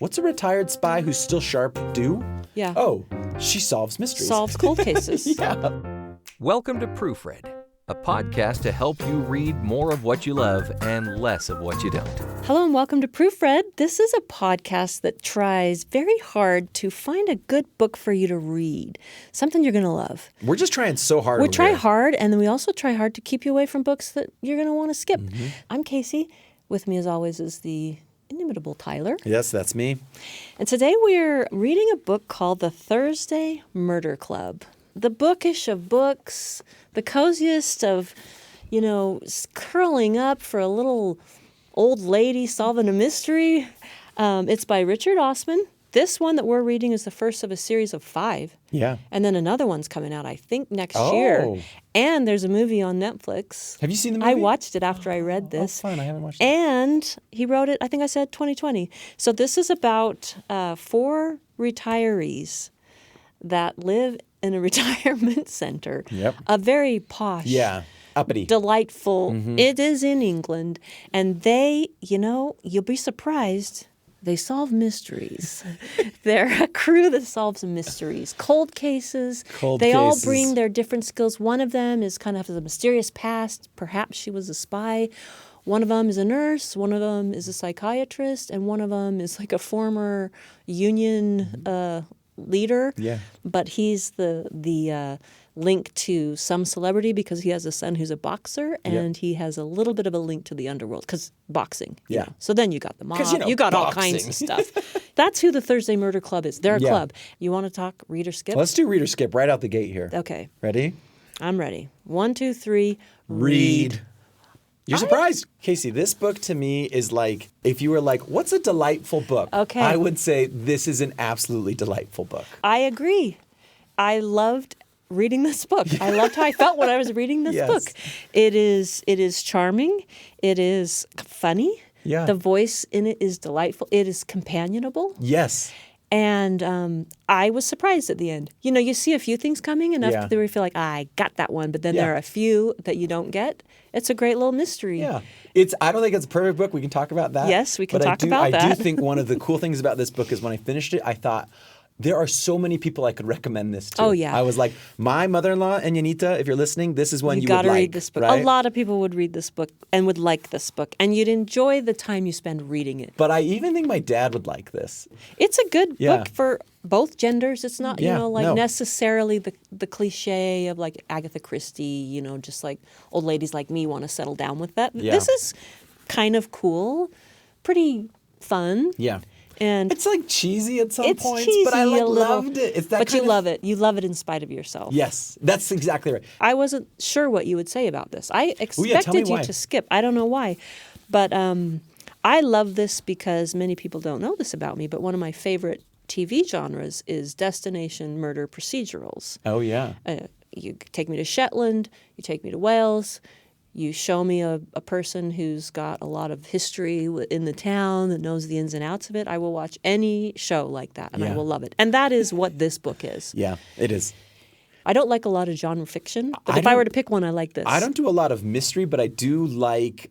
What's a retired spy who's still sharp do? Yeah. Oh, she solves mysteries. Solves cold cases. Yeah. Welcome to Proofread, a podcast to help you read more of what you love and less of what you don't. Hello and welcome to Proofread. This is a podcast that tries very hard to find a good book for you to read, something you're going to love. We're just trying so hard. We over try here. hard, and then we also try hard to keep you away from books that you're going to want to skip. I'm Kacy. With me, as always, is the inimitable Tyler. Yes, that's me. And today we're reading a book called The Thursday Murder Club. The bookish of books, the coziest of, curling up for a little old lady solving a mystery. It's by Richard Osman. This one that we're reading is the first of a series of 5. Yeah. And then another one's coming out, I think, next year. And there's a movie on Netflix. Have you seen the movie? I watched it after I read this. Oh, fun. I haven't watched it. And he wrote it, I think I said 2020. So this is about 4 retirees that live in a retirement center. Yep. A very posh, uppity, delightful. It is in England. And they, you'll be surprised, they solve mysteries. They're a crew that solves mysteries. Cold cases. They all bring their different skills. One of them is kind of has a mysterious past. Perhaps she was a spy. One of them is a nurse. One of them is a psychiatrist. And one of them is like a former union leader. Yeah. But he's the link to some celebrity because he has a son who's a boxer, and he has a little bit of a link to the underworld because boxing. You know. So then you got the mob. You got all kinds of stuff. That's who the Thursday Murder Club is. They're a club. You want to talk reader skip? Let's do reader skip right out the gate here. Okay. Ready? I'm ready. 1, 2, 3. Read. You're surprised. Kacy, this book to me is like, if you were like, what's a delightful book? Okay. I would say this is an absolutely delightful book. I agree. I loved reading this book. I loved how I felt when I was reading this book. It is charming. It is funny. Yeah. The voice in it is delightful. It is companionable. Yes. And I was surprised at the end. You see a few things coming, and after you feel like, I got that one, but then there are a few that you don't get. It's a great little mystery. Yeah. I don't think it's a perfect book. We can talk about that. Yes, we can talk about about that. I do think one of the cool things about this book is when I finished it, I thought, there are so many people I could recommend this to. Oh, yeah. I was like, my mother-in-law, and Yanita, if you're listening, this is one you would gotta like. read this book. Right? A lot of people would read this book and would like this book, and you'd enjoy the time you spend reading it. But I even think my dad would like this. It's a good book for both genders. It's not, no. necessarily the cliche of like Agatha Christie, just like old ladies like me want to settle down with that. Yeah. This is kind of cool, pretty fun. Yeah. And it's like cheesy at some points, cheesy but I a little, loved it. It's that but kind you love it. You love it in spite of yourself. Yes, that's exactly right. I wasn't sure what you would say about this. I tell me expected you why. to skip. I don't know why. But I love this because many people don't know this about me, but one of my favorite TV genres is destination murder procedurals. Oh, yeah. You take me to Shetland, you take me to Wales, you show me a person who's got a lot of history in the town that knows the ins and outs of it. I will watch any show like that, and I will love it. And that is what this book is. Yeah, it is. I don't like a lot of genre fiction, but if I were to pick one, I like this. I don't do a lot of mystery, but I do like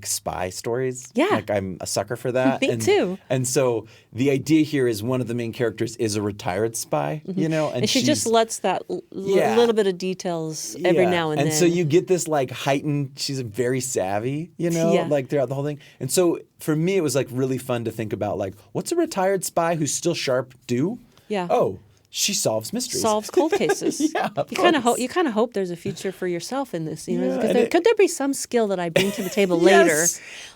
spy stories. Yeah. Like I'm a sucker for that. Me too. And so the idea here is one of the main characters is a retired spy, and she just lets that little bit of details every now and then. And so you get this like heightened, she's very savvy, like throughout the whole thing. And so for me, it was like really fun to think about like, what's a retired spy who's still sharp do? Yeah. Oh, she solves mysteries. Solves cold cases. You kind of hope there's a future for yourself in this. Because could there be some skill that I bring to the table later?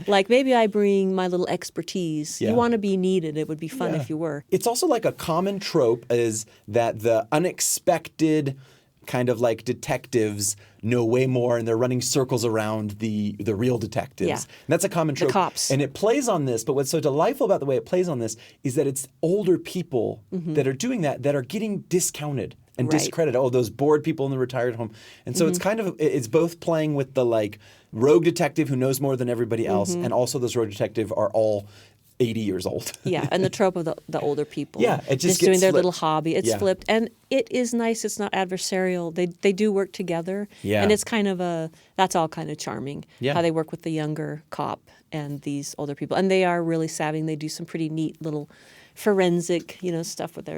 Like maybe I bring my little expertise. You want to be needed. It would be fun if you were. It's also like a common trope is that the unexpected kind of like detectives know way more and they're running circles around the real detectives. Yeah. And that's a common trope. The cops. And it plays on this, but what's so delightful about the way it plays on this is that it's older people that are doing that are getting discounted and discredited. Oh, those bored people in the retired home. And so it's kind of, it's both playing with the like rogue detective who knows more than everybody else and also those rogue detective are all 80 years old. Yeah, and the trope of the older people. Yeah, it just doing gets their flipped. little hobby. It's Yeah. flipped, and it is nice. It's not adversarial. They do work together. Yeah. And it's kind of that's all kind of charming. Yeah. How they work with the younger cop and these older people, and they are really savvy. And they do some pretty neat little forensic, stuff with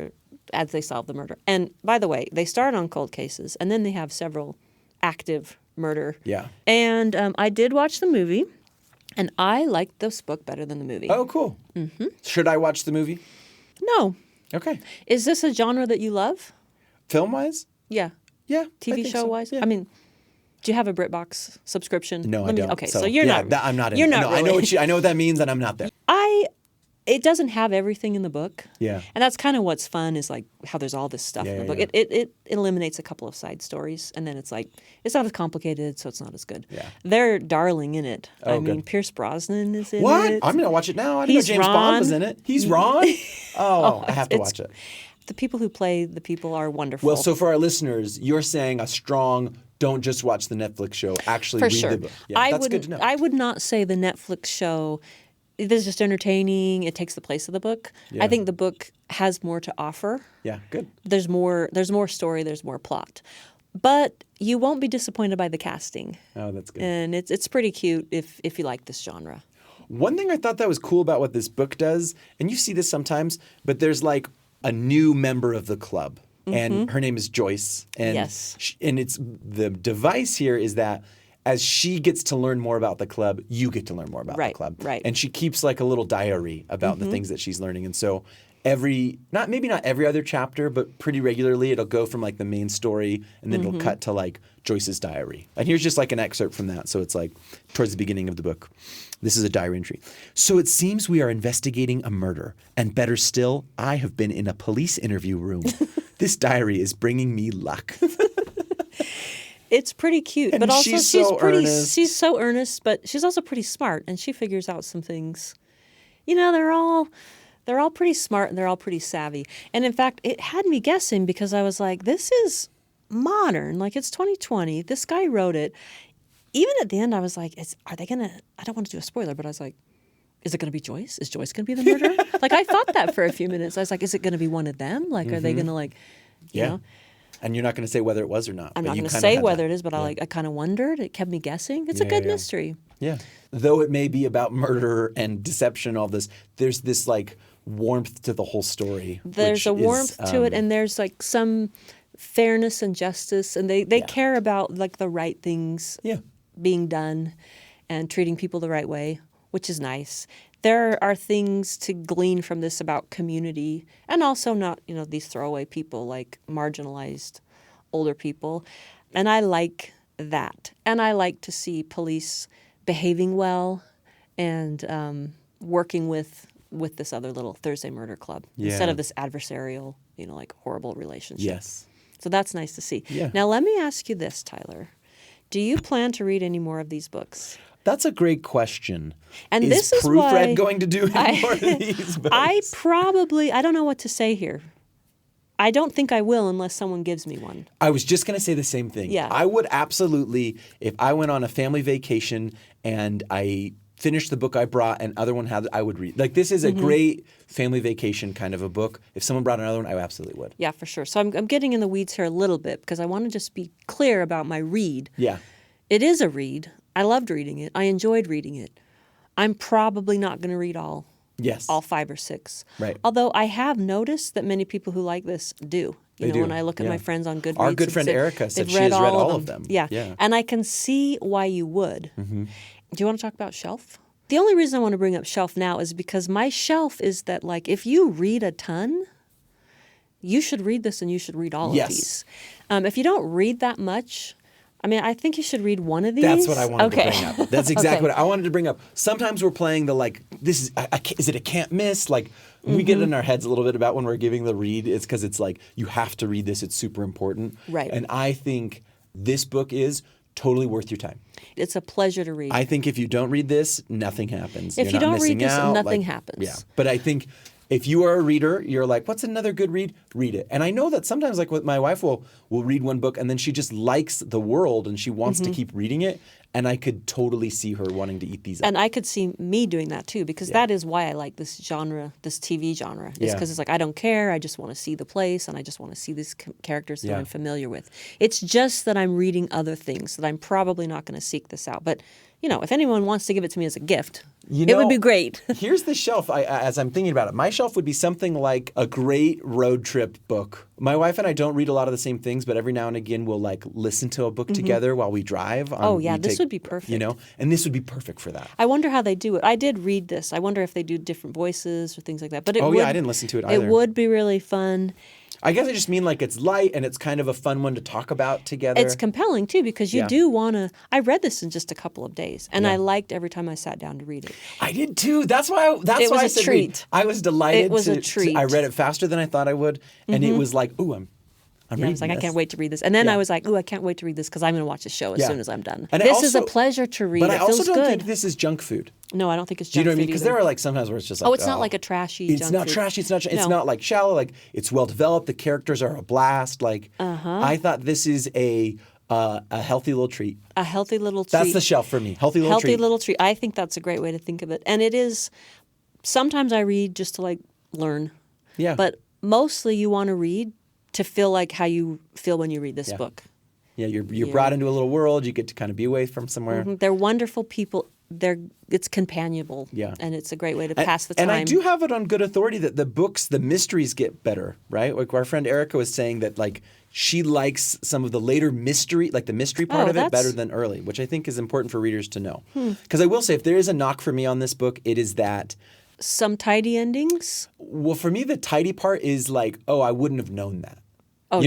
as they solve the murder. And by the way, they start on cold cases, and then they have several active murder. Yeah. And I did watch the movie. And I liked this book better than the movie. Oh, cool. Mm-hmm. Should I watch the movie? No. Okay. Is this a genre that you love? Film-wise? Yeah. Yeah. I TV think so. show-wise? Yeah. I mean, do you have a BritBox subscription? No, I don't. Okay, so you're not. I'm not in. You're not No, really. I know what that means, and I'm not there. It doesn't have everything in the book. Yeah. And that's kind of what's fun is like how there's all this stuff in the book. Yeah. It eliminates a couple of side stories, and then it's like it's not as complicated, so it's not as good. Yeah. They're darling in it. Oh, I mean, good. Pierce Brosnan is in What? it. I'm gonna watch it now. I didn't know He's James Bond was Ron. in it. He's Ron. Oh, I have to it's- watch it. The people who play the people are wonderful. Well, so for our listeners, you're saying a strong don't just watch the Netflix show. Actually, For read sure. the book. Yeah, that's good to know. I would not say the Netflix show is just entertaining. It takes the place of the book. Yeah. I think the book has more to offer. Yeah, good. There's more story, there's more plot. But you won't be disappointed by the casting. Oh, that's good. And it's pretty cute if you like this genre. One thing I thought that was cool about what this book does, and you see this sometimes, but there's like a new member of the club, and her name is Joyce. And Yes. and it's the device here is that as she gets to learn more about the club, you get to learn more about the club. Right. And she keeps like a little diary about the things that she's learning. And so maybe not every other chapter, but pretty regularly it'll go from like the main story and then it'll cut to like Joyce's diary. And here's just like an excerpt from that. So it's like towards the beginning of the book. This is a diary entry. So it seems we are investigating a murder. And better still, I have been in a police interview room. This diary is bringing me luck. It's pretty cute, And but also she's so earnest. She's so earnest, but she's also pretty smart, and she figures out some things. They're all pretty smart and they're all pretty savvy. And in fact, it had me guessing because I was like, this is modern, like it's 2020. This guy wrote it. Even at the end, I was like, are they gonna? I don't want to do a spoiler, but I was like, is it going to be Joyce? Is Joyce going to be the murderer? Like I thought that for a few minutes. I was like, is it going to be one of them? Like, are they going to like, you know? And you're not going to say whether it was or not. I'm but not you going to kinda say had whether that. it is, but I kind of wondered. It kept me guessing. It's a Yeah, good yeah. mystery. Yeah. Though it may be about murder and deception and all this, there's this like warmth to the whole story. There's which a warmth is, to it, and there's like some fairness and justice, and they care about like the right things Yeah. being done and treating people the right way, which is nice. There are things to glean from this about community, and also not, these throwaway people like marginalized older people. And I like that. And I like to see police behaving well and working with this other little Thursday Murder Club instead Yeah. of this adversarial, like horrible relationship. Yes. So that's nice to see. Yeah. Now let me ask you this, Tyler. Do you plan to read any more of these books? That's a great question. And is this is Proofread why going to do any more of these books? I don't know what to say here. I don't think I will unless someone gives me one. I was just going to say the same thing. Yeah. I would absolutely, if I went on a family vacation and I finished the book I brought and other one had, I would read. Like this is a great family vacation kind of a book. If someone brought another one, I absolutely would. Yeah, for sure. So I'm getting in the weeds here a little bit because I want to just be clear about my read. Yeah. It is a read. I loved reading it. I enjoyed reading it. I'm probably not going to read all Yes. 5 or 6. Right. Although I have noticed that many people who like this do. They do, When I look at yeah. my friends on Goodreads. Our good and friend say Erica said they've she has read all of them. Yeah. Yeah. And I can see why you would. Do you want to talk about shelf? The only reason I want to bring up shelf now is because my shelf is that, like, if you read a ton, you should read this and you should read all Yes. of these. If you don't read that much, I think you should read one of these. That's what I wanted to bring up. That's exactly Okay. what I wanted to bring up. Sometimes we're playing the like, this is, is it a can't miss? Like, we get in our heads a little bit about when we're giving the read, it's because it's like, you have to read this, it's super important. Right. And I think this book is totally worth your time. It's a pleasure to read. I think if you don't read this, nothing happens. If You're you not don't missing read this, out. nothing Like, happens. Yeah. But I think if you are a reader, you're like, what's another good read? Read it. And I know that sometimes, like with my wife will read one book and then she just likes the world and she wants to keep reading it. And I could totally see her wanting to eat these up. And I could see me doing that too, because that is why I like this genre, this TV genre. It's because it's like, I don't care. I just want to see the place, and I just want to see these characters that I'm familiar with. It's just that I'm reading other things, that I'm probably not going to seek this out. But, if anyone wants to give it to me as a gift, it would be great. Here's the shelf. As I'm thinking about it, my shelf would be something like a great road trip book. My wife and I don't read a lot of the same things, but every now and again we'll listen to a book together while we drive. This would be perfect. And this would be perfect for that. I wonder how they do it. I did read this. I wonder if they do different voices or things like that. But I didn't listen to it either. It would be really fun. I guess I just mean it's light and it's kind of a fun one to talk about together. It's compelling too, because you do want to. I read this in just a couple of days, and I liked every time I sat down to read it. I did too. That's why. It was I a said treat. Read. I was delighted. It was a treat. I read it faster than I thought I would, and it was like, ooh, I'm reading I was like, this. I can't wait to read this. And then I was like, ooh, I can't wait to read this because I'm going to watch the show as soon as I'm done. And this is a pleasure to read. But it I also feels don't good. think this is junk food. No, I don't think it's Do you junk know what I mean? food Because either. there are sometimes where it's just like, it's not like a trashy junk food. It's not trashy. It's not shallow. It's well developed. The characters are a blast. I thought this is a healthy little treat. A healthy little treat. That's the shelf for me. Healthy little treat. Healthy little treat. I think that's a great way to think of it. And it is, sometimes I read just to learn. Yeah. But mostly you want to read to feel like how you feel when you read this book. Yeah, you're brought into a little world. You get to kind of be away from somewhere. They're wonderful people. It's companionable. Yeah. And it's a great way to pass the time. And I do have it on good authority that the mysteries get better, right? Like our friend Erica was saying that she likes some of the later mystery, the mystery part of it better than early, which I think is important for readers to know. Because I will say, if there is a knock for me on this book, it is that some tidy endings? Well, for me, the tidy part is I wouldn't have known that. Oh,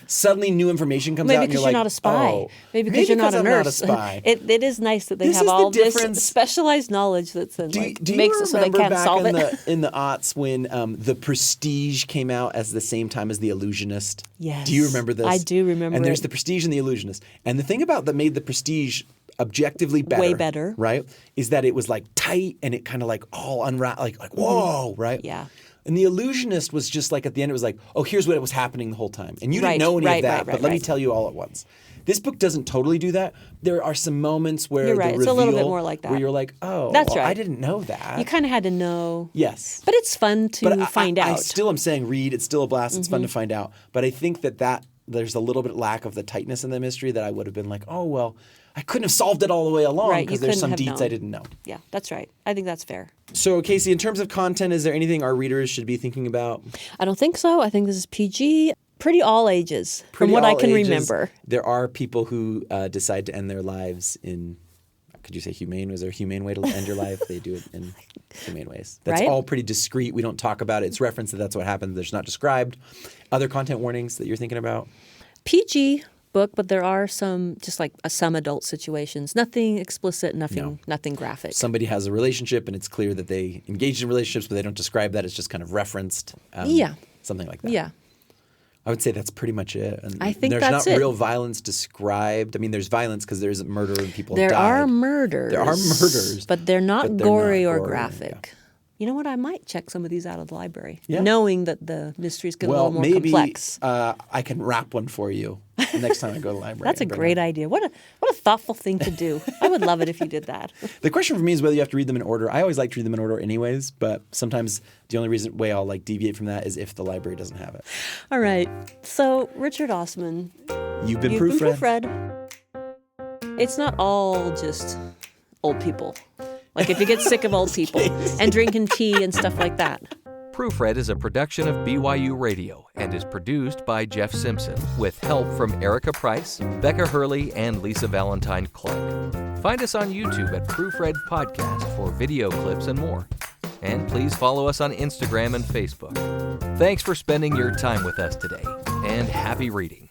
Suddenly new information comes out and you're you're not a spy. oh. Maybe because you're not a nurse. I'm not a spy. It is nice that they This have is all the this difference. specialized knowledge that's in, Do you makes it so they remember can't back solve it. in the aughts when The Prestige came out as the same time as The Illusionist? Yes. Do you remember this? I do remember And there's it. The Prestige and The Illusionist. And the thing about that made The Prestige objectively better, Way better. right, is that it was tight and it kind of all unwrapped, whoa, right? Yeah. And The Illusionist was just at the end, it was oh, here's what was happening the whole time. And you didn't Right, know any right, of that, right, but right, let me right. tell you all at once. This book doesn't totally do that. There are some moments where You're right. the It's a reveal, little bit more like that. where you're oh, That's well, right. I didn't know that. You kind of had to know. Yes. But it's fun to find out. I still am saying read. It's still a blast. It's fun to find out. But I think that there's a little bit lack of the tightness in the mystery that I would have been oh, well, I couldn't have solved it all the way along Right, because you there's some couldn't have deets known. I didn't know. Yeah, that's right. I think that's fair. So, Kacy, in terms of content, is there anything our readers should be thinking about? I don't think so. I think this is PG. Pretty all ages, from Pretty what I all can ages. remember. There are people who decide to end their lives in, could you say humane? Was there a humane way to end your life? They do it in humane ways. That's Right. all pretty discreet. We don't talk about it. It's referenced that that's what happened. There's not described. Other content warnings that you're thinking about? PG book, but there are some some adult situations. Nothing explicit, nothing graphic. Somebody has a relationship and it's clear that they engaged in relationships, but they don't describe that. It's just kind of referenced. Something like that. Yeah. I would say that's pretty much it. And I think there's that's not it. real violence described. I mean, there's violence because there's murder and people There died. are murders. There are murders. But they're not but they're gory not or gory, graphic. yeah. You know what? I might check some of these out of the library, Yeah. knowing that the mysteries get a Well, little more maybe complex. I can wrap one for you next time I go to the library. That's a and bring great it. idea. What a thoughtful thing to do. I would love it if you did that. The question for me is whether you have to read them in order. I always like to read them in order anyways, but sometimes the only way I'll deviate from that is if the library doesn't have it. All right. So, Richard Osman, You've been you've proofread. been proofread. It's not all just old people. If you get sick of old people and drinking tea and stuff like that. Proofread is a production of BYU Radio and is produced by Jeff Simpson with help from Erica Price, Becca Hurley, and Lisa Valentine Clark. Find us on YouTube at Proofread Podcast for video clips and more. And please follow us on Instagram and Facebook. Thanks for spending your time with us today, and happy reading.